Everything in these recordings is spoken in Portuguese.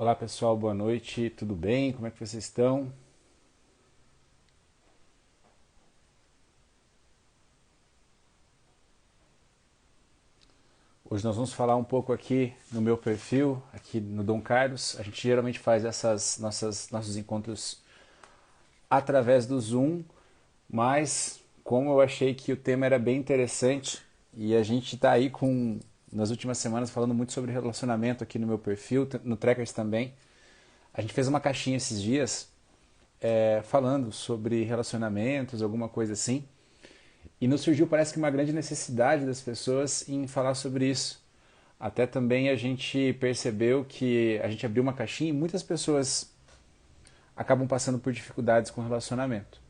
Olá pessoal, boa noite, tudo bem? Como é que vocês estão? Hoje nós vamos falar um pouco aqui no meu perfil, aqui no Dom Carlos. A gente geralmente faz nossos encontros através do Zoom, mas como eu achei que o tema era bem interessante e a gente está aí nas últimas semanas falando muito sobre relacionamento aqui no meu perfil, no Trekkers também. A gente fez uma caixinha esses dias falando sobre relacionamentos, alguma coisa assim. E nos surgiu, parece que, uma grande necessidade das pessoas em falar sobre isso. Até também a gente percebeu que a gente abriu uma caixinha e muitas pessoas acabam passando por dificuldades com relacionamento.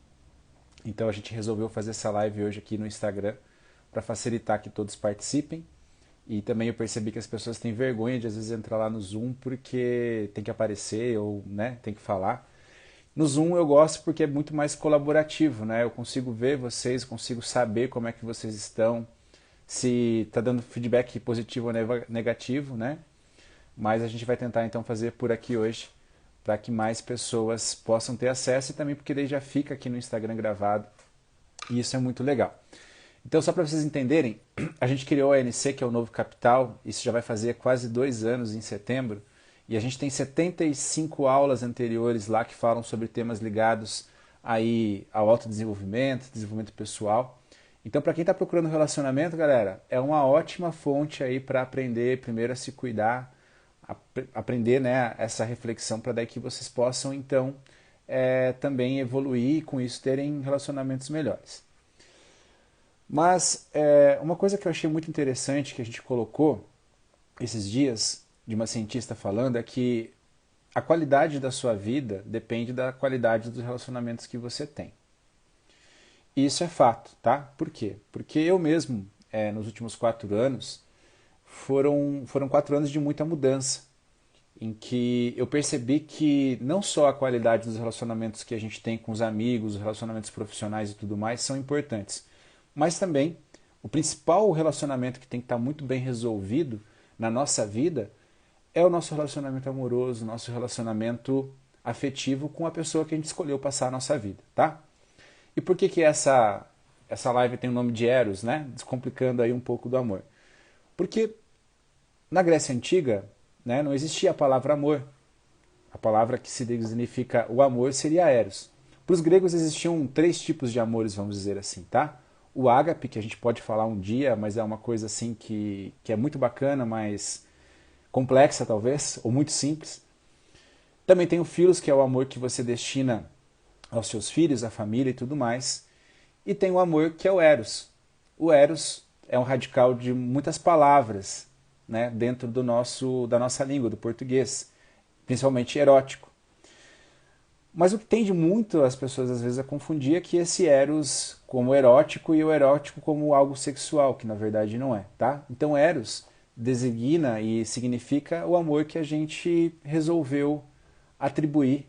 Então a gente resolveu fazer essa live hoje aqui no Instagram para facilitar que todos participem. E também eu percebi que as pessoas têm vergonha de às vezes entrar lá no Zoom porque tem que aparecer ou né, tem que falar. No Zoom eu gosto porque é muito mais colaborativo, né? Eu consigo ver vocês, consigo saber como é que vocês estão, se está dando feedback positivo ou negativo, né? Mas a gente vai tentar então fazer por aqui hoje para que mais pessoas possam ter acesso e também porque daí já fica aqui no Instagram gravado e isso é muito legal. Então, só para vocês entenderem, a gente criou a ANC, que é o Novo Capital, isso já vai fazer quase 2 anos em setembro, e a gente tem 75 aulas anteriores lá que falam sobre temas ligados aí ao autodesenvolvimento, desenvolvimento pessoal. Então, para quem está procurando relacionamento, galera, é uma ótima fonte aí para aprender primeiro a se cuidar, aprender né, essa reflexão para daí que vocês possam então também evoluir e com isso terem relacionamentos melhores. Mas uma coisa que eu achei muito interessante que a gente colocou esses dias, de uma cientista falando, é que a qualidade da sua vida depende da qualidade dos relacionamentos que você tem. E isso é fato, tá? Por quê? Porque eu mesmo, nos últimos 4 anos, foram 4 anos de muita mudança, em que eu percebi que não só a qualidade dos relacionamentos que a gente tem com os amigos, os relacionamentos profissionais e tudo mais são importantes, mas também o principal relacionamento que tem que estar muito bem resolvido na nossa vida é o nosso relacionamento amoroso, o nosso relacionamento afetivo com a pessoa que a gente escolheu passar a nossa vida, tá? E por que essa live tem o nome de Eros, né? Descomplicando aí um pouco do amor. Porque na Grécia Antiga, né, não existia a palavra amor. A palavra que significa o amor seria eros. Para os gregos existiam 3 tipos de amores, vamos dizer assim, tá? O ágape, que a gente pode falar um dia, mas é uma coisa assim que é muito bacana, mas complexa talvez, ou muito simples. Também tem o philos, que é o amor que você destina aos seus filhos, à família e tudo mais. E tem o amor que é o eros. O eros é um radical de muitas palavras, né, dentro da nossa língua, do português, principalmente erótico. Mas o que tende muito as pessoas às vezes a confundir é que esse eros como erótico e o erótico como algo sexual, que na verdade não é, tá? Então eros designa e significa o amor que a gente resolveu atribuir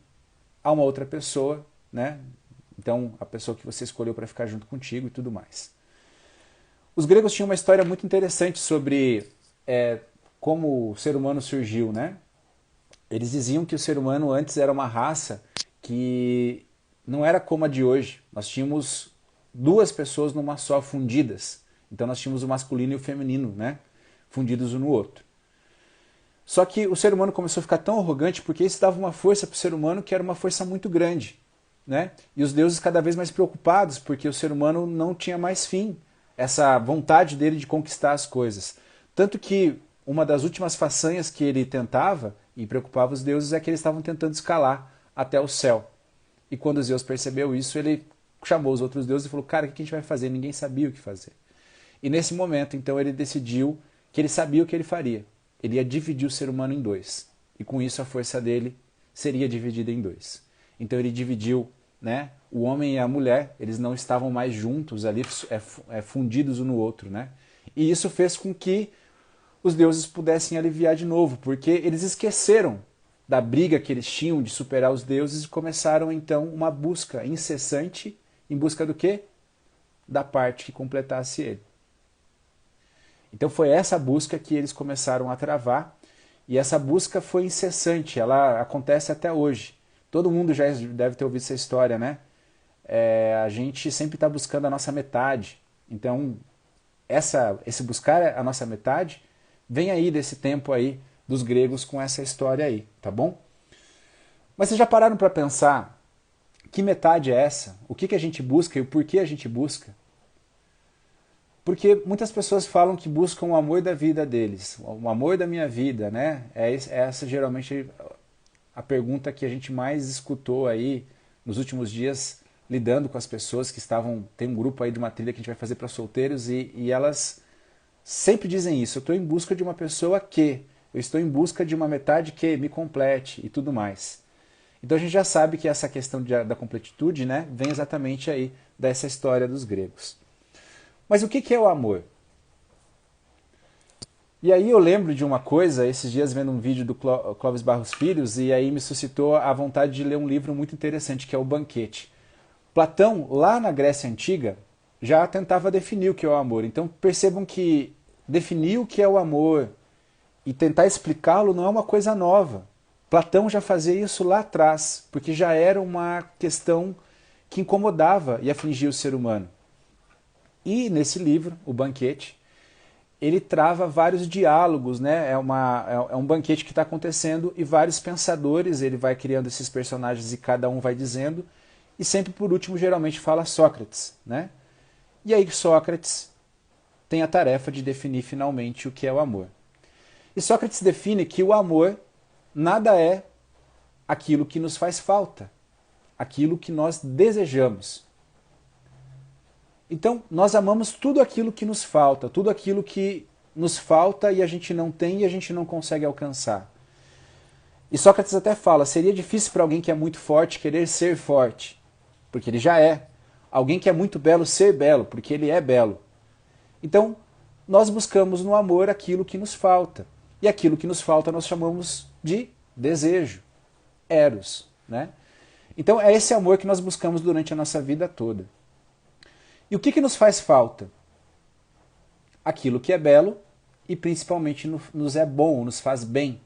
a uma outra pessoa, né? Então a pessoa que você escolheu para ficar junto contigo e tudo mais. Os gregos tinham uma história muito interessante sobre como o ser humano surgiu, né? Eles diziam que o ser humano antes era uma raça que não era como a de hoje. Nós tínhamos duas pessoas numa só, fundidas. Então nós tínhamos o masculino e o feminino, né? Fundidos um no outro. Só que o ser humano começou a ficar tão arrogante porque isso dava uma força para o ser humano que era uma força muito grande, né? E os deuses cada vez mais preocupados porque o ser humano não tinha mais fim, essa vontade dele de conquistar as coisas. Tanto que uma das últimas façanhas que ele tentava e preocupava os deuses é que eles estavam tentando escalar até o céu. E quando Zeus percebeu isso, ele chamou os outros deuses e falou: cara, o que a gente vai fazer? Ninguém sabia o que fazer. E nesse momento, então, ele decidiu que ele sabia o que ele faria. Ele ia dividir o ser humano em dois. E com isso a força dele seria dividida em dois. Então ele dividiu, né, o homem e a mulher, eles não estavam mais juntos ali, fundidos um no outro, né? E isso fez com que os deuses pudessem aliviar de novo, porque eles esqueceram da briga que eles tinham de superar os deuses e começaram então uma busca incessante em busca do quê? Da parte que completasse ele. Então foi essa busca que eles começaram a travar E essa busca foi incessante, ela acontece até hoje. Todo mundo já deve ter ouvido essa história, né? A gente sempre está buscando a nossa metade. Então, esse buscar a nossa metade vem aí desse tempo aí dos gregos com essa história aí, tá bom? Mas vocês já pararam para pensar que metade é essa? O que a gente busca e o porquê a gente busca? Porque muitas pessoas falam que buscam o amor da vida deles, o amor da minha vida, né? Essa geralmente a pergunta que a gente mais escutou aí nos últimos dias, lidando com as pessoas que estavam... Tem um grupo aí de uma trilha que a gente vai fazer para solteiros e elas sempre dizem isso. Eu estou em busca de uma pessoa que... Eu estou em busca de uma metade que me complete e tudo mais. Então a gente já sabe que essa questão da completitude, né, vem exatamente aí dessa história dos gregos. Mas o que é o amor? E aí eu lembro de uma coisa, esses dias vendo um vídeo do Clóvis Barros Filhos, e aí me suscitou a vontade de ler um livro muito interessante, que é O Banquete. Platão, lá na Grécia Antiga, já tentava definir o que é o amor. Então percebam que definir o que é o amor e tentar explicá-lo não é uma coisa nova. Platão já fazia isso lá atrás, porque já era uma questão que incomodava e afligia o ser humano. E nesse livro, O Banquete, ele trava vários diálogos, né? É um banquete que está acontecendo e vários pensadores, ele vai criando esses personagens e cada um vai dizendo, e sempre por último geralmente fala Sócrates, né? E aí Sócrates tem a tarefa de definir finalmente o que é o amor. E Sócrates define que o amor nada é aquilo que nos faz falta, aquilo que nós desejamos. Então, nós amamos tudo aquilo que nos falta, tudo aquilo que nos falta e a gente não tem e a gente não consegue alcançar. E Sócrates até fala, seria difícil para alguém que é muito forte querer ser forte, porque ele já é. Alguém que é muito belo ser belo, porque ele é belo. Então, nós buscamos no amor aquilo que nos falta. E aquilo que nos falta nós chamamos de desejo, eros, né? Então, é esse amor que nós buscamos durante a nossa vida toda. E o que nos faz falta? Aquilo que é belo e principalmente nos é bom, nos faz bem.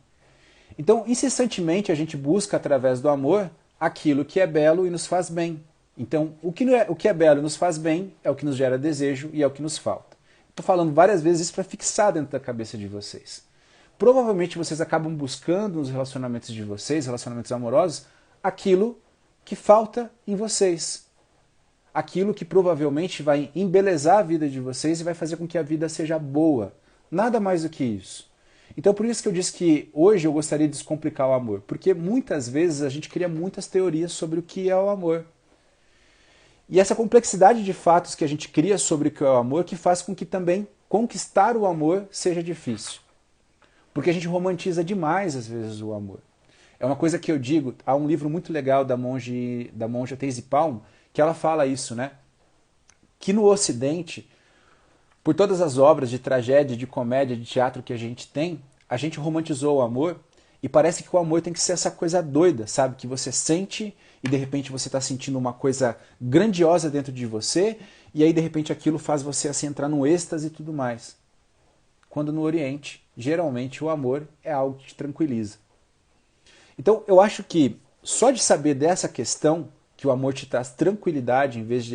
Então, incessantemente, a gente busca através do amor aquilo que é belo e nos faz bem. Então, o que é belo e nos faz bem é o que nos gera desejo e é o que nos falta. Estou falando várias vezes isso para fixar dentro da cabeça de vocês. Provavelmente vocês acabam buscando nos relacionamentos de vocês, relacionamentos amorosos, aquilo que falta em vocês. Aquilo que provavelmente vai embelezar a vida de vocês e vai fazer com que a vida seja boa. Nada mais do que isso. Então por isso que eu disse que hoje eu gostaria de descomplicar o amor. Porque muitas vezes a gente cria muitas teorias sobre o que é o amor. E essa complexidade de fatos que a gente cria sobre o que é o amor que faz com que também conquistar o amor seja difícil. Porque a gente romantiza demais às vezes o amor. É uma coisa que eu digo, há um livro muito legal da monja Thésée Palm, que ela fala isso, né? Que no Ocidente, por todas as obras de tragédia, de comédia, de teatro que a gente romantizou o amor e parece que o amor tem que ser essa coisa doida, sabe? Que você sente e de repente você está sentindo uma coisa grandiosa dentro de você e aí de repente aquilo faz você assim entrar num êxtase e tudo mais. Quando no Oriente, geralmente o amor é algo que te tranquiliza. Então eu acho que só de saber dessa questão, que o amor te traz tranquilidade em vez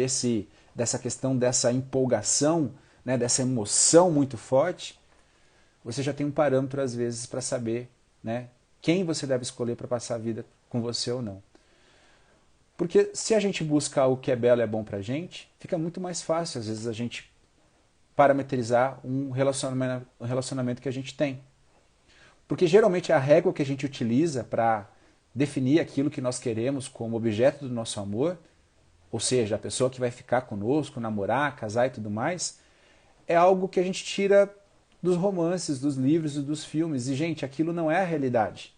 dessa questão, dessa empolgação, né, dessa emoção muito forte, você já tem um parâmetro às vezes para saber, né, quem você deve escolher para passar a vida com você ou não. Porque se a gente busca o que é belo e é bom para a gente, fica muito mais fácil às vezes a gente parametrizar um relacionamento que a gente tem. Porque geralmente a régua que a gente utiliza para definir aquilo que nós queremos como objeto do nosso amor, ou seja, a pessoa que vai ficar conosco, namorar, casar e tudo mais, é algo que a gente tira dos romances, dos livros e dos filmes. E, gente, aquilo não é a realidade.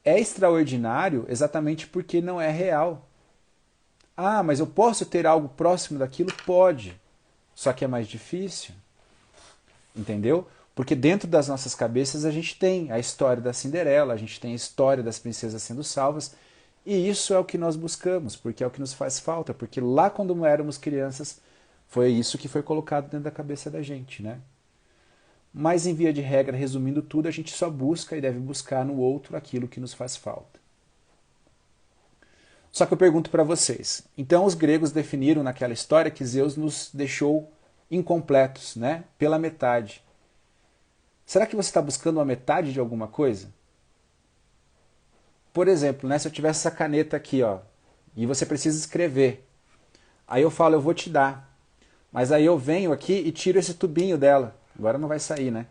É extraordinário exatamente porque não é real. Ah, mas eu posso ter algo próximo daquilo? Pode. Só que é mais difícil. Entendeu? Porque dentro das nossas cabeças a gente tem a história da Cinderela, a gente tem a história das princesas sendo salvas, e isso é o que nós buscamos, porque é o que nos faz falta, porque lá quando éramos crianças foi isso que foi colocado dentro da cabeça da gente, né? mas em via de regra, resumindo tudo, a gente só busca e deve buscar no outro aquilo que nos faz falta. Só que eu pergunto para vocês, então os gregos definiram naquela história que Zeus nos deixou incompletos, né? Pela metade. Será que você está buscando a metade de alguma coisa? Por exemplo, né, se eu tivesse essa caneta aqui, ó, e você precisa escrever, aí eu falo, eu vou te dar, mas aí eu venho aqui e tiro esse tubinho dela, agora não vai sair, né?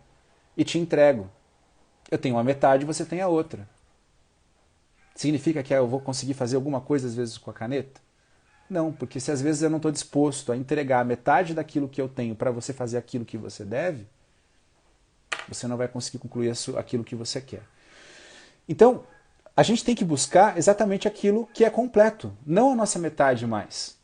E te entrego. Eu tenho uma metade, você tem a outra. Significa que eu vou conseguir fazer alguma coisa às vezes com a caneta? Não, porque se às vezes eu não estou disposto a entregar a metade daquilo que eu tenho para você fazer aquilo que você deve, você não vai conseguir concluir aquilo que você quer. Então, a gente tem que buscar exatamente aquilo que é completo, não a nossa metade mais.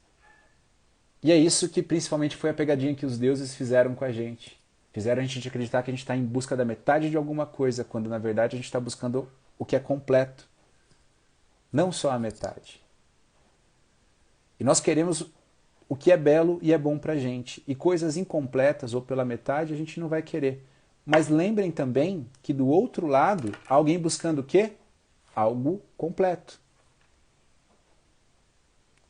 E é isso que principalmente foi a pegadinha que os deuses fizeram com a gente. Fizeram a gente acreditar que a gente está em busca da metade de alguma coisa, quando na verdade a gente está buscando o que é completo, não só a metade. E nós queremos o que é belo e é bom para a gente. E coisas incompletas ou pela metade a gente não vai querer. Mas lembrem também que do outro lado, há alguém buscando o quê? Algo completo.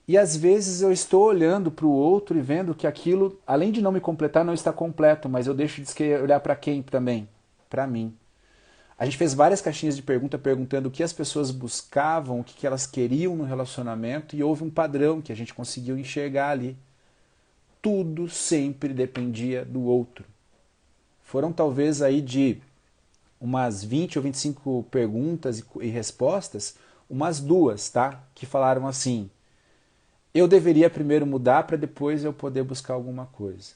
E às vezes eu estou olhando para o outro e vendo que aquilo, além de não me completar, não está completo, mas eu deixo de olhar para quem também? Para mim. A gente fez várias caixinhas de pergunta perguntando o que as pessoas buscavam, o que elas queriam no relacionamento, e houve um padrão que a gente conseguiu enxergar ali. Tudo sempre dependia do outro. Foram talvez aí de umas 20 ou 25 perguntas e respostas, umas duas, tá? Que falaram assim, eu deveria primeiro mudar para depois eu poder buscar alguma coisa.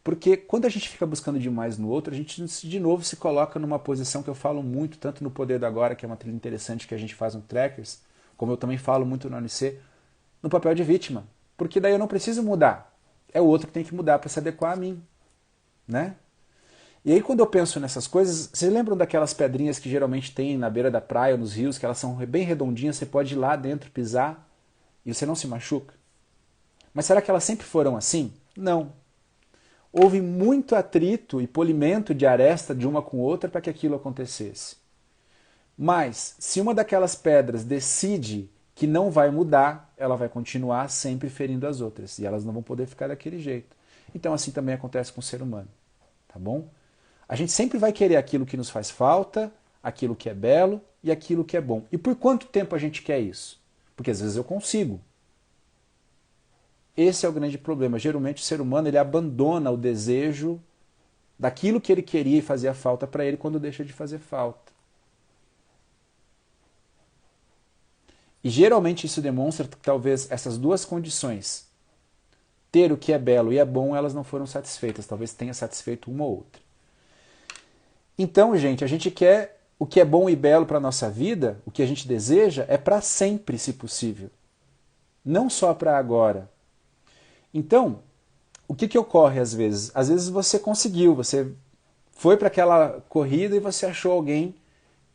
Porque quando a gente fica buscando demais no outro, a gente de novo se coloca numa posição que eu falo muito, tanto no Poder do Agora, que é uma trilha interessante que a gente faz no Trackers, como eu também falo muito no ANC, no papel de vítima. Porque daí eu não preciso mudar. É o outro que tem que mudar para se adequar a mim. Né? E aí quando eu penso nessas coisas, vocês lembram daquelas pedrinhas que geralmente tem na beira da praia, nos rios, que elas são bem redondinhas, você pode ir lá dentro pisar e você não se machuca? Mas será que elas sempre foram assim? Não. Houve muito atrito e polimento de aresta de uma com outra para que aquilo acontecesse. Mas, se uma daquelas pedras decide que não vai mudar, ela vai continuar sempre ferindo as outras. E elas não vão poder ficar daquele jeito. Então assim também acontece com o ser humano. Tá bom? A gente sempre vai querer aquilo que nos faz falta, aquilo que é belo e aquilo que é bom. E por quanto tempo a gente quer isso? Porque às vezes eu consigo. Esse é o grande problema. Geralmente o ser humano ele abandona o desejo daquilo que ele queria e fazia falta para ele quando deixa de fazer falta. E geralmente isso demonstra que talvez essas duas condições, ter o que é belo e é bom, elas não foram satisfeitas. Talvez tenha satisfeito uma ou outra. Então, gente, a gente quer o que é bom e belo para a nossa vida, o que a gente deseja, é para sempre, se possível. Não só para agora. Então, o que ocorre às vezes? Às vezes você conseguiu, você foi para aquela corrida e você achou alguém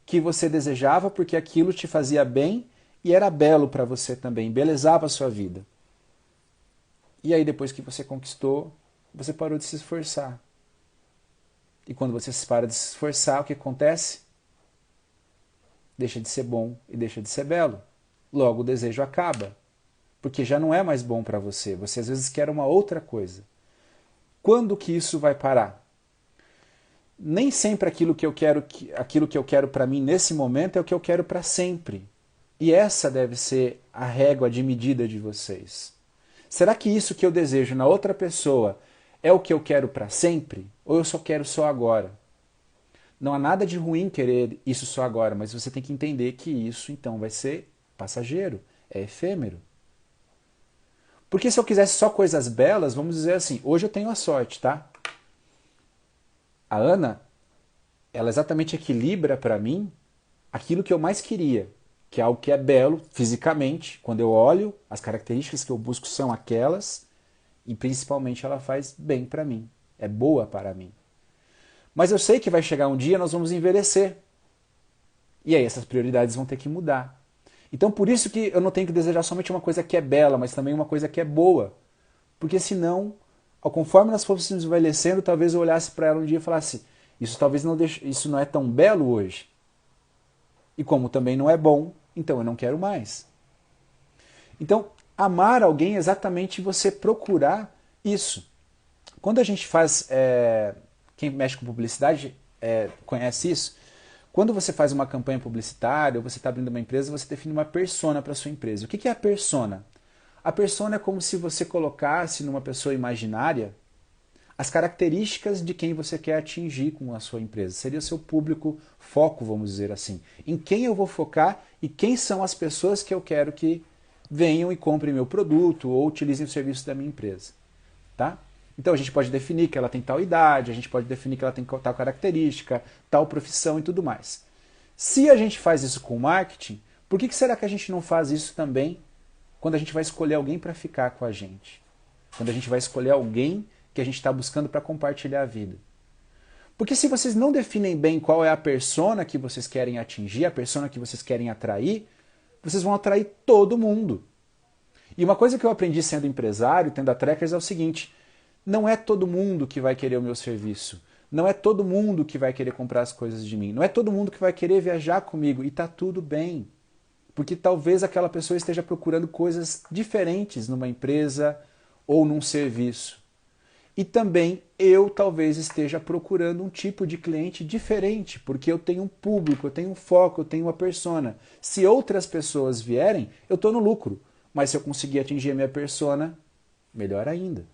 que você desejava porque aquilo te fazia bem e era belo para você também, belezava a sua vida. E aí depois que você conquistou, você parou de se esforçar. E quando você para de se esforçar, o que acontece? Deixa de ser bom e deixa de ser belo. Logo o desejo acaba. Porque já não é mais bom para você. Você às vezes quer uma outra coisa. Quando que isso vai parar? Nem sempre aquilo que eu quero para mim nesse momento é o que eu quero para sempre. E essa deve ser a régua de medida de vocês. Será que isso que eu desejo na outra pessoa é o que eu quero para sempre? Ou eu só quero só agora? Não há nada de ruim querer isso só agora, mas você tem que entender que isso então vai ser passageiro, é efêmero. Porque se eu quisesse só coisas belas, vamos dizer assim, hoje eu tenho a sorte, tá? A Ana, ela exatamente equilibra para mim aquilo que eu mais queria, que é algo que é belo fisicamente. Quando eu olho, as características que eu busco são aquelas, e principalmente ela faz bem para mim, é boa para mim. Mas eu sei que vai chegar um dia nós vamos envelhecer. E aí essas prioridades vão ter que mudar. Então por isso que eu não tenho que desejar somente uma coisa que é bela, mas também uma coisa que é boa. Porque senão Conforme nós fôssemos envelhecendo, talvez eu olhasse para ela um dia e falasse, isso talvez não isso não é tão belo hoje. E como também não é bom, então eu não quero mais. Então, amar alguém é exatamente você procurar isso. Quando a gente faz, quem mexe com publicidade conhece isso, quando você faz uma campanha publicitária ou você está abrindo uma empresa, você define uma persona para a sua empresa. O que é a persona? A persona é como se você colocasse numa pessoa imaginária as características de quem você quer atingir com a sua empresa. Seria o seu público foco, vamos dizer assim. Em quem eu vou focar e quem são as pessoas que eu quero que venham e comprem meu produto ou utilizem o serviço da minha empresa. Tá? Então a gente pode definir que ela tem tal idade, a gente pode definir que ela tem tal característica, tal profissão e tudo mais. Se a gente faz isso com marketing, por que será que a gente não faz isso também quando a gente vai escolher alguém para ficar com a gente? Quando a gente vai escolher alguém que a gente está buscando para compartilhar a vida. Porque se vocês não definem bem qual é a persona que vocês querem atingir, a persona que vocês querem atrair, vocês vão atrair todo mundo. E uma coisa que eu aprendi sendo empresário, tendo a Trekkers, é o seguinte, não é todo mundo que vai querer o meu serviço, não é todo mundo que vai querer comprar as coisas de mim, não é todo mundo que vai querer viajar comigo, e tá tudo bem. Porque talvez aquela pessoa esteja procurando coisas diferentes numa empresa ou num serviço. E também eu talvez esteja procurando um tipo de cliente diferente, porque eu tenho um público, eu tenho um foco, eu tenho uma persona. Se outras pessoas vierem, eu estou no lucro. Mas se eu conseguir atingir a minha persona, melhor ainda.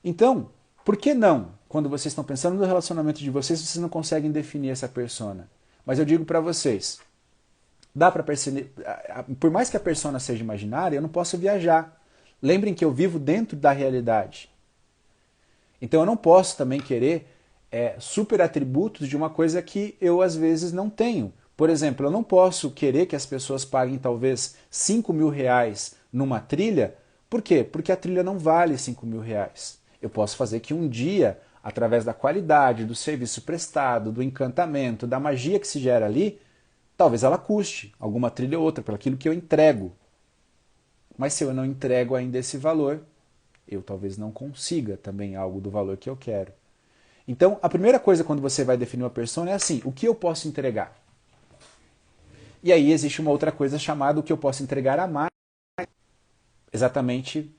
Então, por que não? Quando vocês estão pensando no relacionamento de vocês, vocês não conseguem definir essa persona. Mas eu digo para vocês, dá para perceber, por mais que a persona seja imaginária, eu não posso viajar. Lembrem que eu vivo dentro da realidade. Então eu não posso também querer super atributos de uma coisa que eu às vezes não tenho. Por exemplo, eu não posso querer que as pessoas paguem talvez 5 mil reais numa trilha. Por quê? Porque a trilha não vale 5 mil reais. Eu posso fazer que um dia, através da qualidade, do serviço prestado, do encantamento, da magia que se gera ali, talvez ela custe alguma trilha ou outra, pelo aquilo que eu entrego. Mas se eu não entrego ainda esse valor, eu talvez não consiga também algo do valor que eu quero. Então, a primeira coisa quando você vai definir uma persona é assim, o que eu posso entregar? E aí existe uma outra coisa chamada o que eu posso entregar a mais, exatamente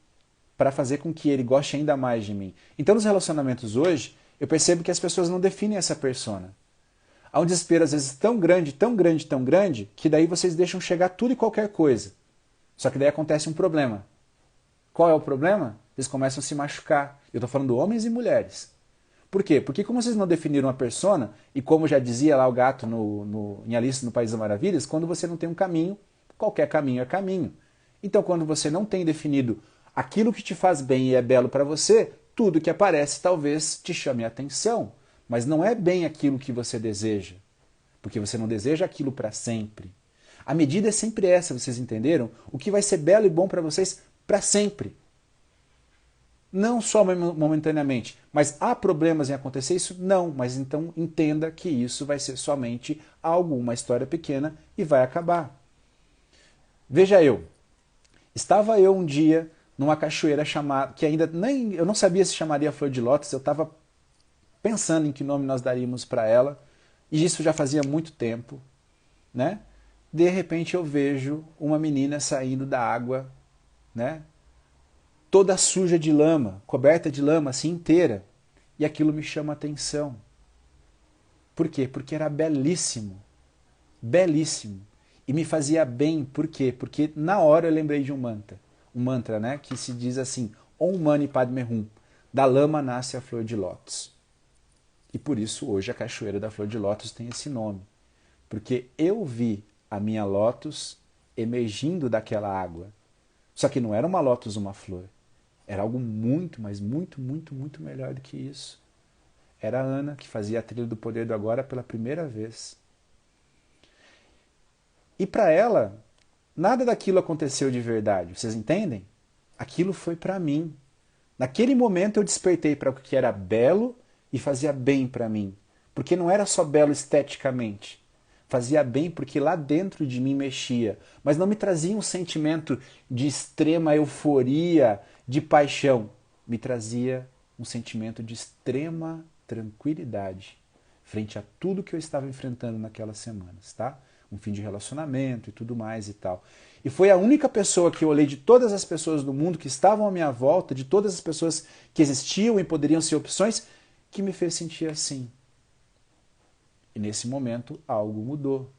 para fazer com que ele goste ainda mais de mim. Então, nos relacionamentos hoje, eu percebo que as pessoas não definem essa persona. Há um desespero, às vezes, tão grande, tão grande, tão grande, que daí vocês deixam chegar tudo e qualquer coisa. Só que daí acontece um problema. Qual é o problema? Eles começam a se machucar. Eu estou falando homens e mulheres. Por quê? Porque como vocês não definiram uma persona, e como já dizia lá o gato em Alice no País das Maravilhas, quando você não tem um caminho, qualquer caminho é caminho. Então quando você não tem definido aquilo que te faz bem e é belo para você, tudo que aparece talvez te chame a atenção, mas não é bem aquilo que você deseja, porque você não deseja aquilo para sempre. A medida é sempre essa, vocês entenderam? O que vai ser belo e bom para vocês para sempre. Não só momentaneamente, mas há problemas em acontecer isso? Não, mas então entenda que isso vai ser somente algo, uma história pequena e vai acabar. Veja estava eu um dia numa cachoeira chamada, que ainda nem, eu não sabia se chamaria Flor de Lótus, eu estava pensando em que nome nós daríamos para ela, e isso já fazia muito tempo, né? De repente eu vejo uma menina saindo da água, né? Toda suja de lama, coberta de lama assim inteira. E aquilo me chama a atenção. Por quê? Porque era belíssimo. Belíssimo. E me fazia bem. Por quê? Porque na hora eu lembrei de um mantra. Um mantra, né? Que se diz assim, Om Mani Padme Hum. Da lama nasce a flor de lótus. E por isso hoje a Cachoeira da Flor de Lótus tem esse nome. Porque eu vi a minha lótus emergindo daquela água. Só que não era uma lótus, uma flor. Era algo muito, mas muito, muito, muito melhor do que isso. Era a Ana que fazia a trilha do Poder do Agora pela primeira vez. E para ela, nada daquilo aconteceu de verdade. Vocês entendem? Aquilo foi para mim. Naquele momento eu despertei para o que era belo e fazia bem para mim. Porque não era só belo esteticamente. Fazia bem porque lá dentro de mim mexia. Mas não me trazia um sentimento de extrema euforia, de paixão. me trazia um sentimento de extrema tranquilidade frente a tudo que eu estava enfrentando naquelas semanas, tá? Um fim de relacionamento e tudo mais e tal. E foi a única pessoa que eu olhei de todas as pessoas do mundo que estavam à minha volta, de todas as pessoas que existiam e poderiam ser opções, que me fez sentir assim. E nesse momento algo mudou.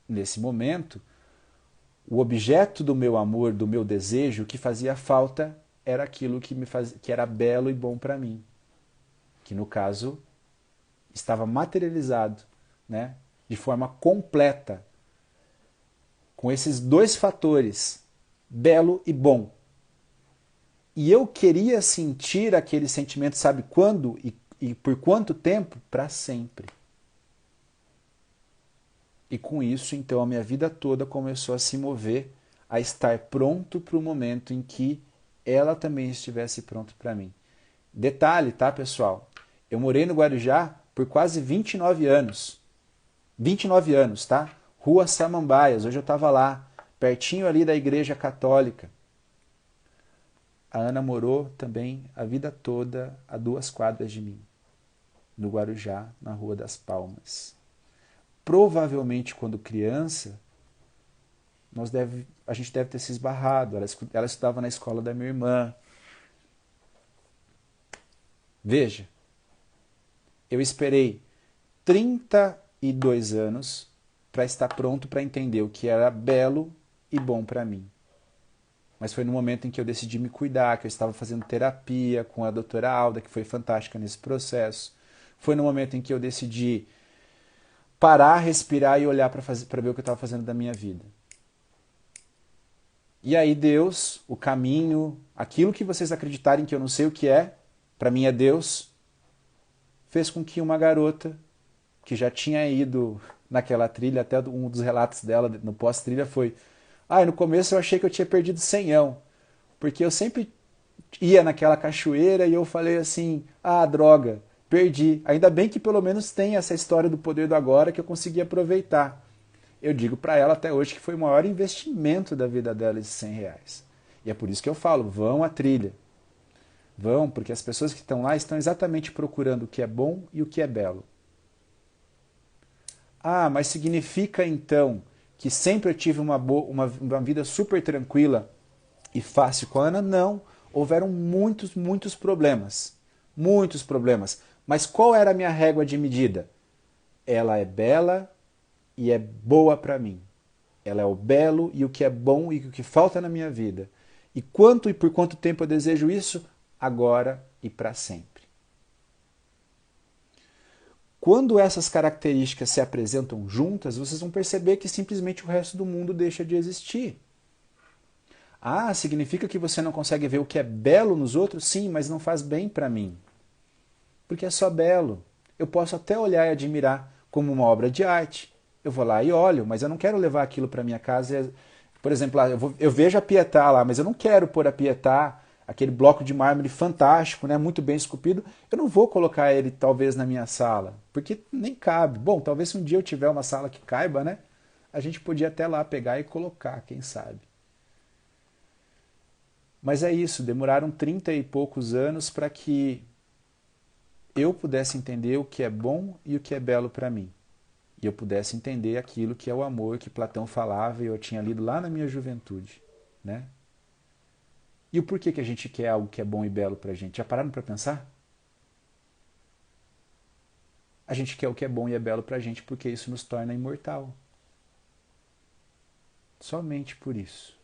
Nesse momento, o objeto do meu amor, do meu desejo, o que fazia falta era aquilo que era belo e bom para mim. Que no caso estava materializado, né, de forma completa, com esses dois fatores, belo e bom. E eu queria sentir aquele sentimento, sabe quando e por quanto tempo? Para sempre. E com isso, então, a minha vida toda começou a se mover, a estar pronto para o momento em que ela também estivesse pronta para mim. Detalhe, tá, pessoal? Eu morei no Guarujá por quase 29 anos. 29 anos, tá? Rua Samambaias, hoje eu estava lá, pertinho ali da Igreja Católica. A Ana morou também a vida toda a 2 quadras de mim, no Guarujá, na Rua das Palmas. Provavelmente, quando criança, a gente deve ter se esbarrado. Ela estudava na escola da minha irmã. Veja, eu esperei 32 anos para estar pronto para entender o que era belo e bom para mim. Mas foi no momento em que eu decidi me cuidar, que eu estava fazendo terapia com a doutora Alda, que foi fantástica nesse processo. Foi no momento em que eu decidi parar, respirar e olhar para ver o que eu estava fazendo da minha vida. E aí Deus, o caminho, aquilo que vocês acreditarem que eu não sei o que é, para mim é Deus, fez com que uma garota que já tinha ido naquela trilha, até um dos relatos dela no pós-trilha foi: no começo eu achei que eu tinha perdido 100ão, porque eu sempre ia naquela cachoeira e eu falei assim, droga, perdi. Ainda bem que pelo menos tem essa história do poder do agora que eu consegui aproveitar. Eu digo para ela até hoje que foi o maior investimento da vida dela esses 100 reais. E é por isso que eu falo, vão à trilha. Vão, porque as pessoas que estão lá estão exatamente procurando o que é bom e o que é belo. Mas significa então que sempre eu tive uma vida super tranquila e fácil com a Ana? Não. Houveram muitos problemas. Muitos problemas. Mas qual era a minha régua de medida? Ela é bela e é boa para mim. Ela é o belo e o que é bom e o que falta na minha vida. E quanto e por quanto tempo eu desejo isso? Agora e para sempre. Quando essas características se apresentam juntas, vocês vão perceber que simplesmente o resto do mundo deixa de existir. Significa que você não consegue ver o que é belo nos outros? Sim, mas não faz bem para mim. Porque é só belo. Eu posso até olhar e admirar como uma obra de arte. Eu vou lá e olho, mas eu não quero levar aquilo para minha casa. Por exemplo, eu vejo a Pietà lá, mas eu não quero pôr a Pietà, aquele bloco de mármore fantástico, né, muito bem esculpido, eu não vou colocar ele talvez na minha sala, porque nem cabe. Bom, talvez se um dia eu tiver uma sala que caiba, né, a gente podia até lá pegar e colocar, quem sabe. Mas é isso, demoraram 30 e poucos anos para que eu pudesse entender o que é bom e o que é belo para mim. E eu pudesse entender aquilo que é o amor que Platão falava e eu tinha lido lá na minha juventude, né? E o porquê que a gente quer algo que é bom e belo pra gente? Já pararam para pensar? A gente quer o que é bom e é belo pra gente porque isso nos torna imortal. Somente por isso.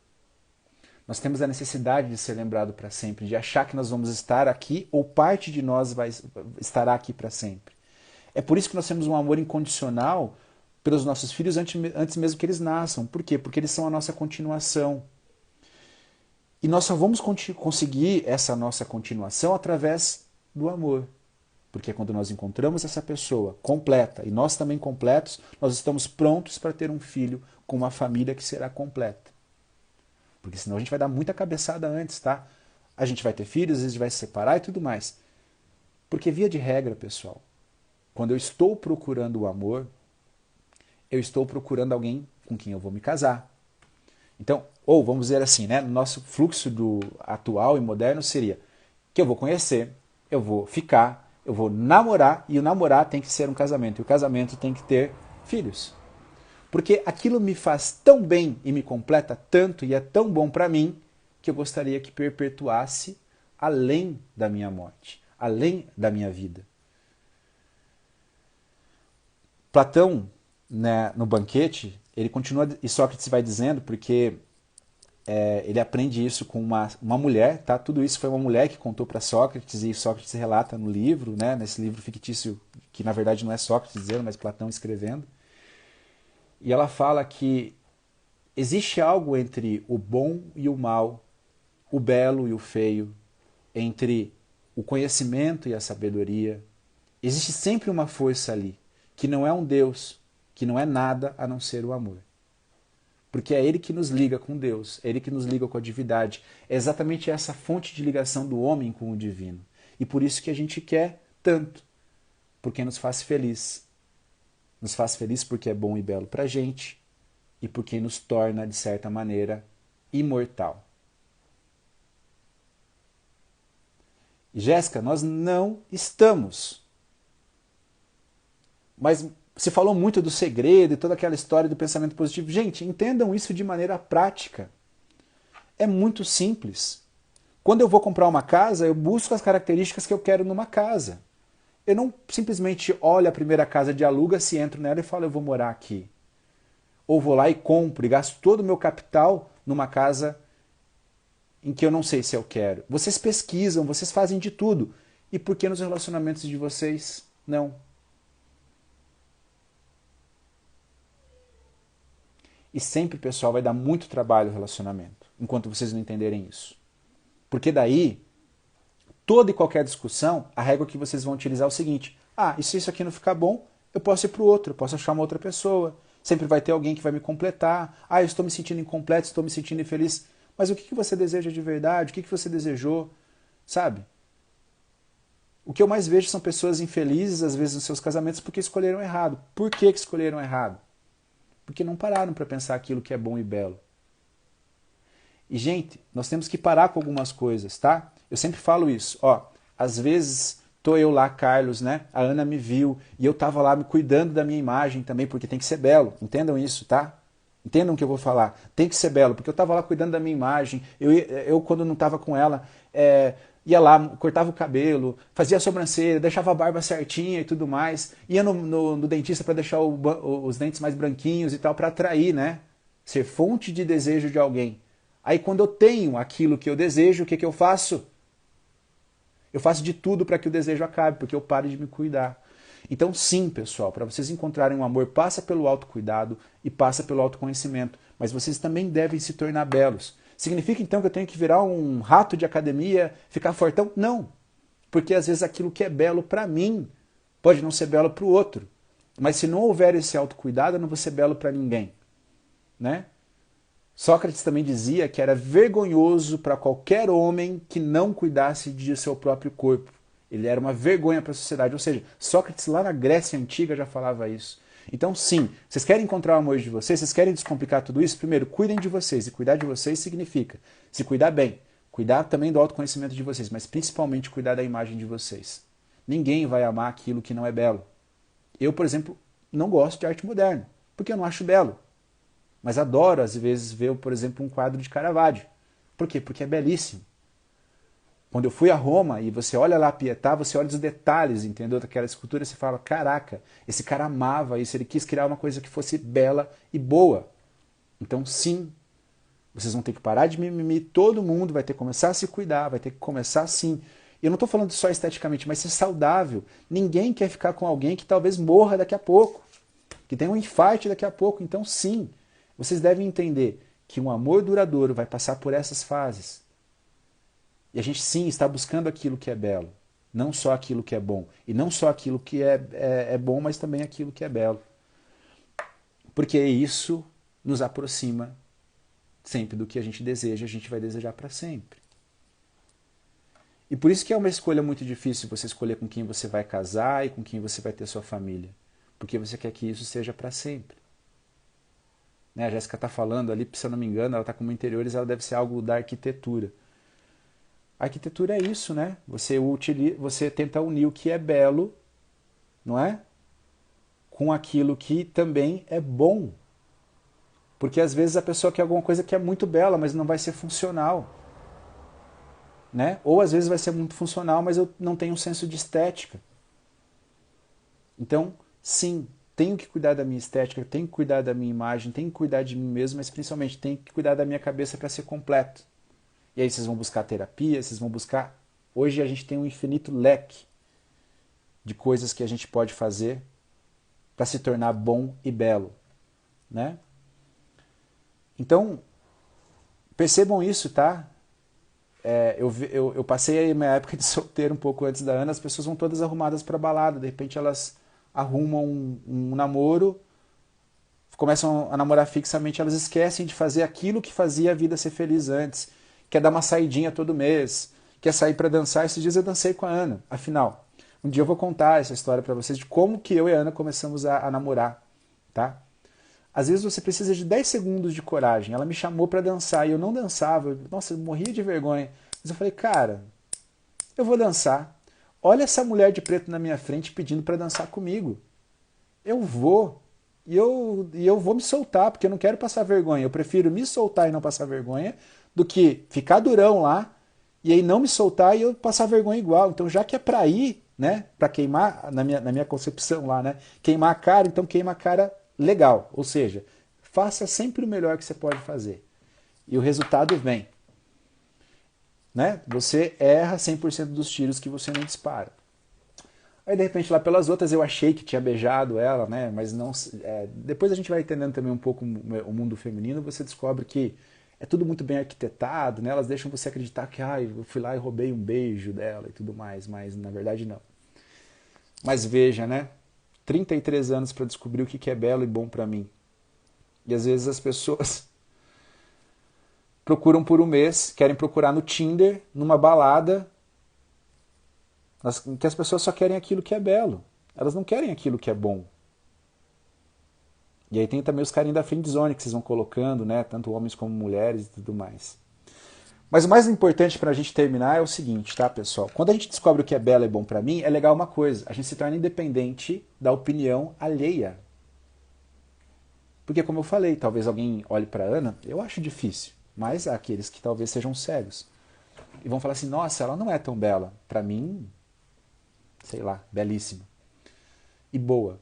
Nós temos a necessidade de ser lembrado para sempre, de achar que nós vamos estar aqui ou parte de nós estará aqui para sempre. É por isso que nós temos um amor incondicional pelos nossos filhos antes mesmo que eles nasçam. Por quê? Porque eles são a nossa continuação. E nós só vamos conseguir essa nossa continuação através do amor. Porque é quando nós encontramos essa pessoa completa e nós também completos, nós estamos prontos para ter um filho com uma família que será completa. Porque senão a gente vai dar muita cabeçada antes, tá? A gente vai ter filhos, às vezes vai se separar e tudo mais. Porque via de regra, pessoal, quando eu estou procurando o amor, eu estou procurando alguém com quem eu vou me casar. Então, ou vamos dizer assim, né, no nosso fluxo atual e moderno seria, que eu vou conhecer, eu vou ficar, eu vou namorar, e o namorar tem que ser um casamento, e o casamento tem que ter filhos. Porque aquilo me faz tão bem e me completa tanto e é tão bom para mim que eu gostaria que perpetuasse além da minha morte, além da minha vida. Platão, né, no banquete, ele continua, e Sócrates vai dizendo, porque ele aprende isso com uma mulher, tá? Tudo isso foi uma mulher que contou para Sócrates, e Sócrates relata no livro, né, nesse livro fictício, que na verdade não é Sócrates dizendo, mas Platão escrevendo. E ela fala que existe algo entre o bom e o mal, o belo e o feio, entre o conhecimento e a sabedoria. Existe sempre uma força ali, que não é um Deus, que não é nada a não ser o amor. Porque é ele que nos liga com Deus, é ele que nos liga com a divindade. É exatamente essa fonte de ligação do homem com o divino. E por isso que a gente quer tanto, porque nos faz feliz. Nos faz feliz porque é bom e belo para a gente e porque nos torna, de certa maneira, imortal. E, Jéssica, nós não estamos. Mas se falou muito do segredo e toda aquela história do pensamento positivo. Gente, entendam isso de maneira prática. É muito simples. Quando eu vou comprar uma casa, eu busco as características que eu quero numa casa. Eu não simplesmente olho a primeira casa de aluga, se entro nela e falo, eu vou morar aqui. Ou vou lá e compro e gasto todo o meu capital numa casa em que eu não sei se eu quero. Vocês pesquisam, vocês fazem de tudo. E por que nos relacionamentos de vocês não? E sempre, pessoal, vai dar muito trabalho o relacionamento, enquanto vocês não entenderem isso. Porque daí, toda e qualquer discussão, a regra que vocês vão utilizar é o seguinte: ah, e se isso aqui não ficar bom, eu posso ir para o outro, eu posso achar uma outra pessoa. Sempre vai ter alguém que vai me completar. Ah, eu estou me sentindo incompleto, estou me sentindo infeliz. Mas o que você deseja de verdade? O que você desejou? Sabe? O que eu mais vejo são pessoas infelizes, às vezes, nos seus casamentos, porque escolheram errado. Por que escolheram errado? Porque não pararam para pensar aquilo que é bom e belo. E, gente, nós temos que parar com algumas coisas, tá? Eu sempre falo isso. Ó, às vezes tô eu lá, Carlos, né? A Ana me viu e eu tava lá me cuidando da minha imagem também, porque tem que ser belo. Entendam isso, tá? Entendam o que eu vou falar. Tem que ser belo, porque eu tava lá cuidando da minha imagem. Eu quando não tava com ela, ia lá, cortava o cabelo, fazia a sobrancelha, deixava a barba certinha e tudo mais. Ia no dentista para deixar os dentes mais branquinhos e tal, para atrair, né? Ser fonte de desejo de alguém. Aí quando eu tenho aquilo que eu desejo, o que eu faço? Eu faço de tudo para que o desejo acabe, porque eu pare de me cuidar. Então sim, pessoal, para vocês encontrarem um amor, passa pelo autocuidado e passa pelo autoconhecimento. Mas vocês também devem se tornar belos. Significa então que eu tenho que virar um rato de academia, ficar fortão? Não. Porque às vezes aquilo que é belo para mim pode não ser belo para o outro. Mas se não houver esse autocuidado, eu não vou ser belo para ninguém. Né? Sócrates também dizia que era vergonhoso para qualquer homem que não cuidasse de seu próprio corpo. Ele era uma vergonha para a sociedade. Ou seja, Sócrates lá na Grécia Antiga já falava isso. Então sim, vocês querem encontrar o amor de vocês, vocês querem descomplicar tudo isso? Primeiro, cuidem de vocês. E cuidar de vocês significa se cuidar bem, cuidar também do autoconhecimento de vocês, mas principalmente cuidar da imagem de vocês. Ninguém vai amar aquilo que não é belo. Eu, por exemplo, não gosto de arte moderna, porque eu não acho belo. Mas adoro, às vezes, ver, por exemplo, um quadro de Caravaggio. Por quê? Porque é belíssimo. Quando eu fui a Roma e você olha lá a Pietà, você olha os detalhes, entendeu? Daquela escultura, você fala, caraca, esse cara amava isso, ele quis criar uma coisa que fosse bela e boa. Então, sim, vocês vão ter que parar de mimimi, todo mundo vai ter que começar a se cuidar, vai ter que começar sim. Eu não estou falando só esteticamente, mas ser saudável. Ninguém quer ficar com alguém que talvez morra daqui a pouco, que tenha um infarto daqui a pouco. Então, sim, vocês devem entender que um amor duradouro vai passar por essas fases. E a gente sim está buscando aquilo que é belo, não só aquilo que é bom. E não só aquilo que é bom, mas também aquilo que é belo. Porque isso nos aproxima sempre do que a gente deseja, a gente vai desejar para sempre. E por isso que é uma escolha muito difícil você escolher com quem você vai casar e com quem você vai ter sua família. Porque você quer que isso seja para sempre. Né? A Jéssica está falando ali, se eu não me engano, ela está como interiores, ela deve ser algo da arquitetura. A arquitetura é isso, né? Você tenta unir o que é belo, não é? Com aquilo que também é bom. Porque às vezes a pessoa quer alguma coisa que é muito bela, mas não vai ser funcional. Né? Ou às vezes vai ser muito funcional, mas eu não tenho um senso de estética. Então, sim, tenho que cuidar da minha estética, tenho que cuidar da minha imagem, tenho que cuidar de mim mesmo, mas principalmente tenho que cuidar da minha cabeça para ser completo. E aí vocês vão buscar terapia, vocês vão buscar... Hoje a gente tem um infinito leque de coisas que a gente pode fazer para se tornar bom e belo. Né? Então, percebam isso, tá? Eu passei a minha época de solteiro um pouco antes da Ana, as pessoas vão todas arrumadas para balada, de repente elas arrumam um namoro, começam a namorar fixamente, elas esquecem de fazer aquilo que fazia a vida ser feliz antes, quer dar uma saidinha todo mês, quer sair para dançar. Esses dias eu dancei com a Ana, afinal, um dia eu vou contar essa história para vocês de como que eu e a Ana começamos a namorar, tá? Às vezes você precisa de 10 segundos de coragem. Ela me chamou para dançar e eu não dançava. Nossa, eu morria de vergonha. Mas eu falei, cara, eu vou dançar. Olha essa mulher de preto na minha frente pedindo para dançar comigo. Eu vou. E eu vou me soltar, porque eu não quero passar vergonha. Eu prefiro me soltar e não passar vergonha do que ficar durão lá e aí não me soltar e eu passar vergonha igual. Então, já que é para ir, né, para queimar, na minha concepção lá, né, queimar a cara, então queima a cara legal, ou seja, faça sempre o melhor que você pode fazer. E o resultado vem. Né? Você erra 100% dos tiros que você não dispara. Aí de repente lá pelas outras eu achei que tinha beijado ela, né? Mas não. Depois a gente vai entendendo também um pouco o mundo feminino, você descobre que é tudo muito bem arquitetado, né? Elas deixam você acreditar que eu fui lá e roubei um beijo dela e tudo mais, mas na verdade não. Mas veja, né? 33 anos para descobrir o que é belo e bom para mim. E às vezes as pessoas procuram por um mês, querem procurar no Tinder, numa balada, que as pessoas só querem aquilo que é belo. Elas não querem aquilo que é bom. E aí tem também os carinhos da friendzone que vocês vão colocando, né? Tanto homens como mulheres e tudo mais. Mas o mais importante para a gente terminar é o seguinte, tá, pessoal? Quando a gente descobre o que é belo e bom para mim, é legal uma coisa. A gente se torna independente da opinião alheia. Porque, como eu falei, talvez alguém olhe para Ana, eu acho difícil, mas há aqueles que talvez sejam cegos. E vão falar assim, nossa, ela não é tão bela. Para mim, sei lá, belíssima. E boa.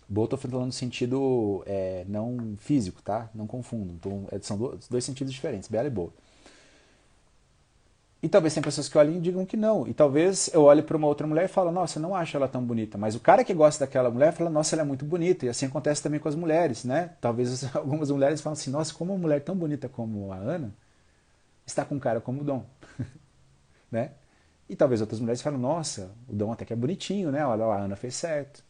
Boa, estou falando no sentido não físico, tá? Não confundo. Então, são dois sentidos diferentes, bela e boa. E talvez tem pessoas que olhem e digam que não. E talvez eu olhe para uma outra mulher e falo, nossa, eu não acho ela tão bonita. Mas o cara que gosta daquela mulher fala, nossa, ela é muito bonita. E assim acontece também com as mulheres, né? Talvez algumas mulheres falam assim, nossa, como uma mulher tão bonita como a Ana está com um cara como o Dom. Né? E talvez outras mulheres falam, nossa, o Dom até que é bonitinho, né? Olha lá, a Ana fez certo.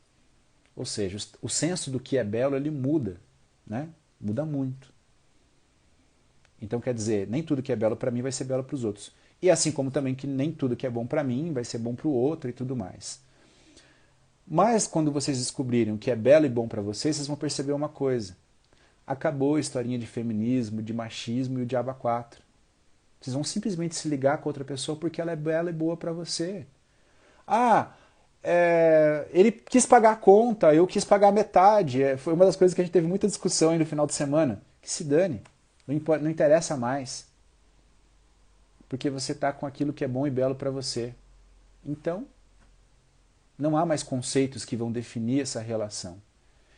Ou seja, o senso do que é belo, ele muda, né? Muda muito. Então, quer dizer, nem tudo que é belo para mim vai ser belo para os outros. E assim como também que nem tudo que é bom para mim vai ser bom para o outro e tudo mais. Mas quando vocês descobrirem o que é belo e bom para vocês, vocês vão perceber uma coisa. Acabou a historinha de feminismo, de machismo e o diabo a quatro. Vocês vão simplesmente se ligar com outra pessoa porque ela é bela e boa para você. Ele quis pagar a conta, eu quis pagar a metade. Foi uma das coisas que a gente teve muita discussão aí no final de semana. Que se dane. Não interessa mais. Porque você está com aquilo que é bom e belo para você. Então, não há mais conceitos que vão definir essa relação.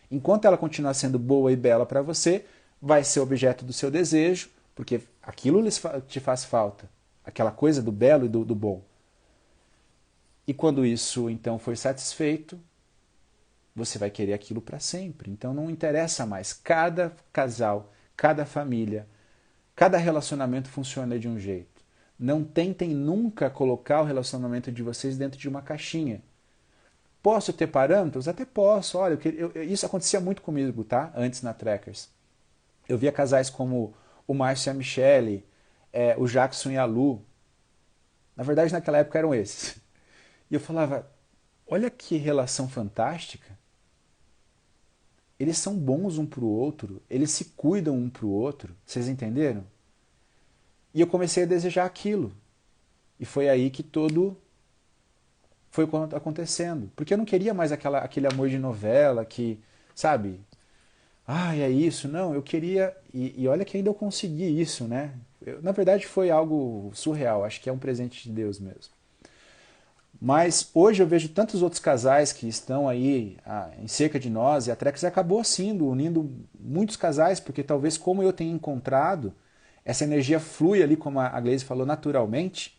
Enquanto ela continuar sendo boa e bela para você, vai ser objeto do seu desejo, porque aquilo te faz falta. Aquela coisa do belo e do bom. E quando isso então for satisfeito, você vai querer aquilo para sempre. Então não interessa mais. Cada casal, cada família, cada relacionamento funciona de um jeito. Não tentem nunca colocar o relacionamento de vocês dentro de uma caixinha. Posso ter parâmetros? Até posso. Olha, isso acontecia muito comigo, tá? Antes na Trekkers. Eu via casais como o Márcio e a Michele, o Jackson e a Lu. Na verdade, naquela época eram esses. E eu falava, olha que relação fantástica. Eles são bons um para o outro, eles se cuidam um para o outro. Vocês entenderam? E eu comecei a desejar aquilo. E foi aí que tudo foi acontecendo. Porque eu não queria mais aquele amor de novela que, sabe? Ah, é isso. Não, eu queria. E olha que ainda eu consegui isso, né? Na verdade foi algo surreal. Acho que é um presente de Deus mesmo. Mas hoje eu vejo tantos outros casais que estão aí em cerca de nós, e a Trex acabou sendo unindo muitos casais, porque talvez como eu tenha encontrado, essa energia flui ali, como a Gleise falou, naturalmente,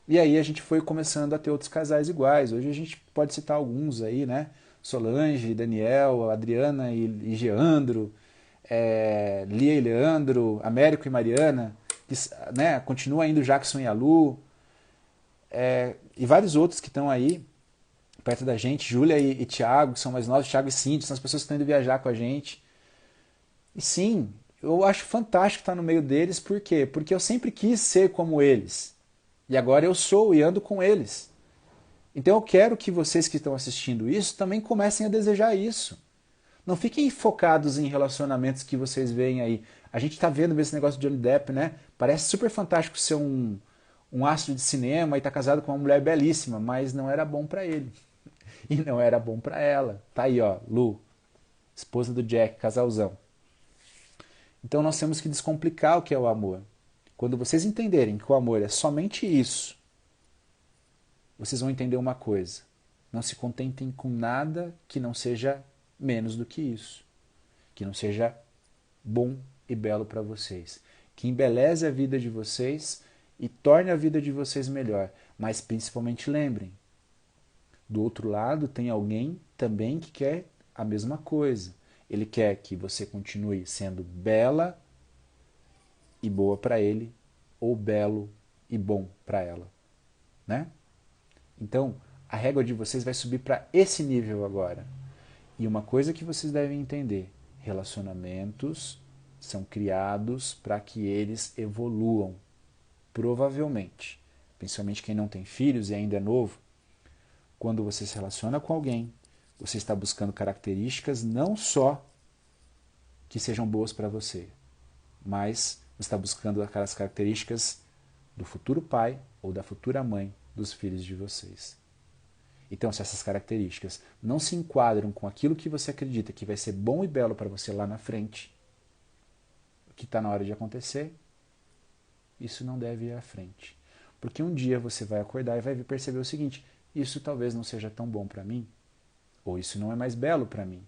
e aí a gente foi começando a ter outros casais iguais. Hoje a gente pode citar alguns aí, né? Solange, Daniel, Adriana e Geandro, Lia e Leandro, Américo e Mariana, que, né, continua indo Jackson e a Lu, e vários outros que estão aí perto da gente, Júlia e Thiago, que são mais novos, Thiago e Cindy, são as pessoas que estão indo viajar com a gente. E sim, eu acho fantástico estar no meio deles, por quê? Porque eu sempre quis ser como eles. E agora eu sou e ando com eles. Então eu quero que vocês que estão assistindo isso também comecem a desejar isso. Não fiquem focados em relacionamentos que vocês veem aí. A gente está vendo esse negócio de Johnny Depp, né? Parece super fantástico ser um astro de cinema e estar casado com uma mulher belíssima, mas não era bom para ele. E não era bom para ela. Tá aí, ó, Lu, esposa do Jack, casalzão. Então nós temos que descomplicar o que é o amor. Quando vocês entenderem que o amor é somente isso, vocês vão entender uma coisa. Não se contentem com nada que não seja menos do que isso. Que não seja bom e belo para vocês. Que embeleze a vida de vocês e torne a vida de vocês melhor. Mas principalmente lembrem, do outro lado tem alguém também que quer a mesma coisa. Ele quer que você continue sendo bela e boa para ele, ou belo e bom para ela, né? Então, a régua de vocês vai subir para esse nível agora. E uma coisa que vocês devem entender, relacionamentos são criados para que eles evoluam, provavelmente. Principalmente quem não tem filhos e ainda é novo, quando você se relaciona com alguém, você está buscando características não só que sejam boas para você, mas você está buscando aquelas características do futuro pai ou da futura mãe dos filhos de vocês. Então, se essas características não se enquadram com aquilo que você acredita que vai ser bom e belo para você lá na frente, o que está na hora de acontecer, isso não deve ir à frente. Porque um dia você vai acordar e vai perceber o seguinte: isso talvez não seja tão bom para mim, ou isso não é mais belo para mim.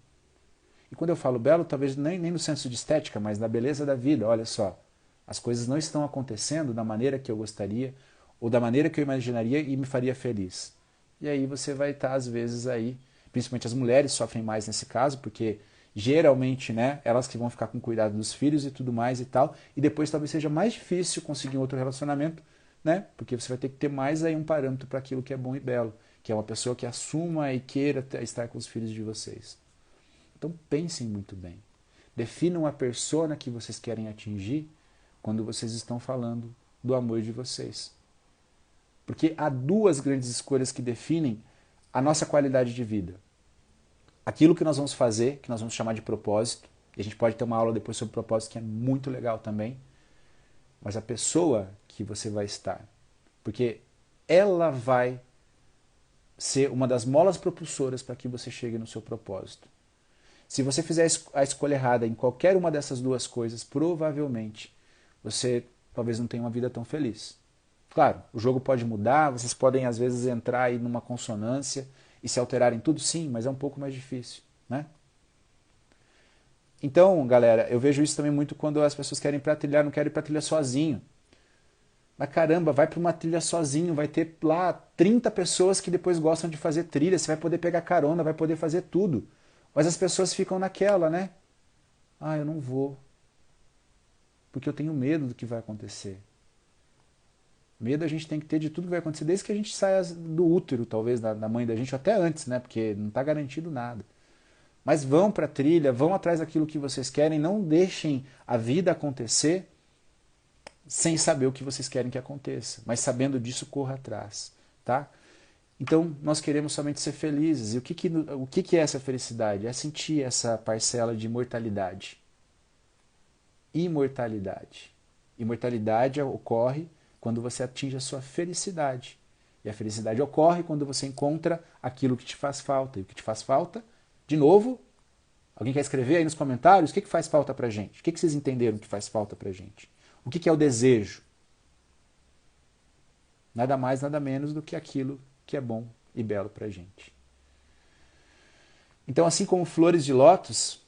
E quando eu falo belo, talvez nem no senso de estética, mas na beleza da vida. Olha só, as coisas não estão acontecendo da maneira que eu gostaria, ou da maneira que eu imaginaria e me faria feliz. E aí você vai estar, às vezes, aí, principalmente as mulheres sofrem mais nesse caso, porque geralmente, né, elas que vão ficar com cuidado dos filhos e tudo mais e tal, e depois talvez seja mais difícil conseguir um outro relacionamento, né, porque você vai ter que ter mais aí um parâmetro para aquilo que é bom e belo, que é uma pessoa que assuma e queira estar com os filhos de vocês. Então pensem muito bem. Definam a persona que vocês querem atingir quando vocês estão falando do amor de vocês. Porque há duas grandes escolhas que definem a nossa qualidade de vida. Aquilo que nós vamos fazer, que nós vamos chamar de propósito, e a gente pode ter uma aula depois sobre propósito que é muito legal também, mas a pessoa que você vai estar. Porque ela vai ser uma das molas propulsoras para que você chegue no seu propósito. Se você fizer a escolha errada em qualquer uma dessas duas coisas, provavelmente você talvez não tenha uma vida tão feliz. Claro, o jogo pode mudar, vocês podem às vezes entrar aí numa consonância e se alterarem tudo, sim, mas é um pouco mais difícil, né? Então, galera, eu vejo isso também muito quando as pessoas querem ir pra trilhar, não querem ir pra trilha sozinho. Mas caramba, vai para uma trilha sozinho, vai ter lá 30 pessoas que depois gostam de fazer trilha, você vai poder pegar carona, vai poder fazer tudo. Mas as pessoas ficam naquela, né? Ah, eu não vou. Porque eu tenho medo do que vai acontecer. Medo a gente tem que ter de tudo que vai acontecer, desde que a gente saia do útero, talvez, da mãe da gente, até antes, né? Porque não está garantido nada. Mas vão para a trilha, vão atrás daquilo que vocês querem, não deixem a vida acontecer sem saber o que vocês querem que aconteça. Mas sabendo disso, corra atrás, tá? Então, nós queremos somente ser felizes. E o que é essa felicidade? É sentir essa parcela de imortalidade. Imortalidade. Imortalidade ocorre quando você atinge a sua felicidade. E a felicidade ocorre quando você encontra aquilo que te faz falta. E o que te faz falta, de novo, alguém quer escrever aí nos comentários? O que faz falta pra gente? O que vocês entenderam que faz falta pra gente? O que é o desejo? Nada mais, nada menos do que aquilo que é bom e belo pra gente. Então, assim como flores de lótus,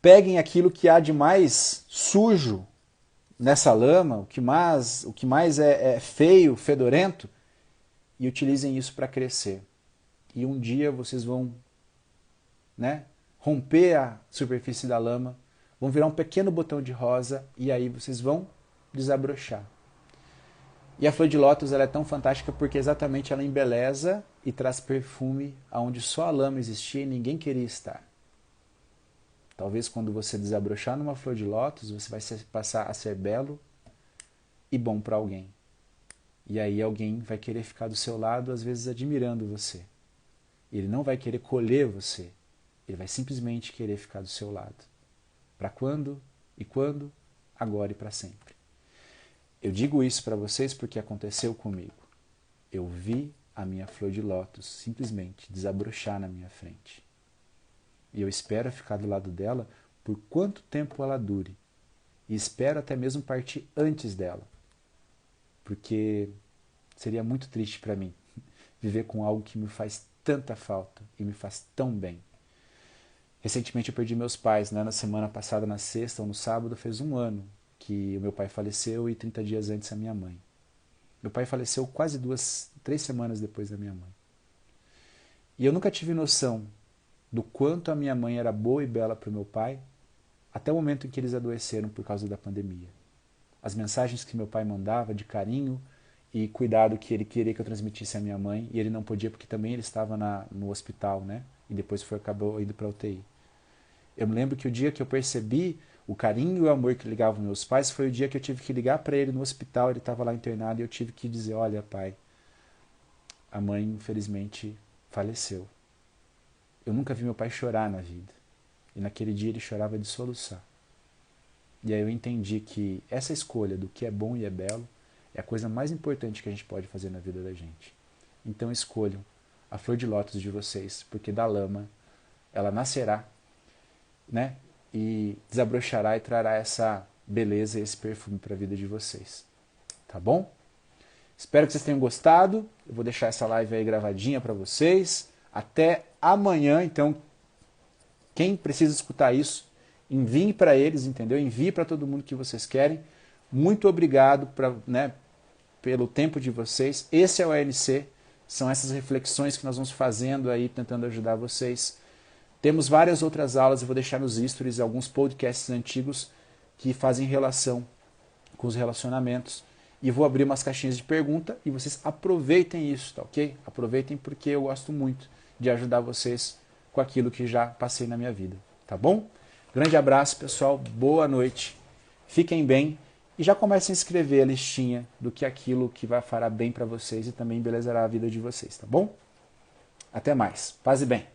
peguem aquilo que há de mais sujo nessa lama, o que mais é feio, fedorento, e utilizem isso para crescer. E um dia vocês vão, né, romper a superfície da lama, vão virar um pequeno botão de rosa e aí vocês vão desabrochar. E a flor de lótus ela é tão fantástica porque exatamente ela embeleza e traz perfume aonde só a lama existia e ninguém queria estar. Talvez quando você desabrochar numa flor de lótus, você vai passar a ser belo e bom para alguém. E aí alguém vai querer ficar do seu lado, às vezes admirando você. Ele não vai querer colher você. Ele vai simplesmente querer ficar do seu lado. Para quando? E quando? Agora e para sempre. Eu digo isso para vocês porque aconteceu comigo. Eu vi a minha flor de lótus simplesmente desabrochar na minha frente. E eu espero ficar do lado dela por quanto tempo ela dure. E espero até mesmo partir antes dela. Porque seria muito triste para mim viver com algo que me faz tanta falta e me faz tão bem. Recentemente eu perdi meus pais, né? Na semana passada, na sexta ou no sábado, fez 1 ano que o meu pai faleceu e 30 dias antes a minha mãe. Meu pai faleceu quase 3 semanas depois da minha mãe. E eu nunca tive noção do quanto a minha mãe era boa e bela para o meu pai, até o momento em que eles adoeceram por causa da pandemia. As mensagens que meu pai mandava de carinho e cuidado que ele queria que eu transmitisse à minha mãe, e ele não podia porque também ele estava no hospital, né? E depois acabou indo para a UTI. Eu me lembro que o dia que eu percebi o carinho e o amor que ligavam meus pais foi o dia que eu tive que ligar para ele no hospital, ele estava lá internado e eu tive que dizer, olha pai, a mãe infelizmente faleceu. Eu nunca vi meu pai chorar na vida. E naquele dia ele chorava de soluçar. E aí eu entendi que essa escolha do que é bom e é belo é a coisa mais importante que a gente pode fazer na vida da gente. Então escolham a flor de lótus de vocês, porque da lama ela nascerá, né? E desabrochará e trará essa beleza e esse perfume para a vida de vocês. Tá bom? Espero que vocês tenham gostado. Eu vou deixar essa live aí gravadinha para vocês. Até amanhã, então, quem precisa escutar isso, enviem para eles, entendeu? Envie para todo mundo que vocês querem. Muito obrigado pelo tempo de vocês. Esse é o ANC, são essas reflexões que nós vamos fazendo aí, tentando ajudar vocês. Temos várias outras aulas, eu vou deixar nos stories alguns podcasts antigos que fazem relação com os relacionamentos. E vou abrir umas caixinhas de pergunta e vocês aproveitem isso, tá ok? Aproveitem porque eu gosto muito de ajudar vocês com aquilo que já passei na minha vida, tá bom? Grande abraço, pessoal, boa noite, fiquem bem e já comecem a escrever a listinha do que aquilo que vai fará bem para vocês e também embelezará a vida de vocês, tá bom? Até mais, paz e bem.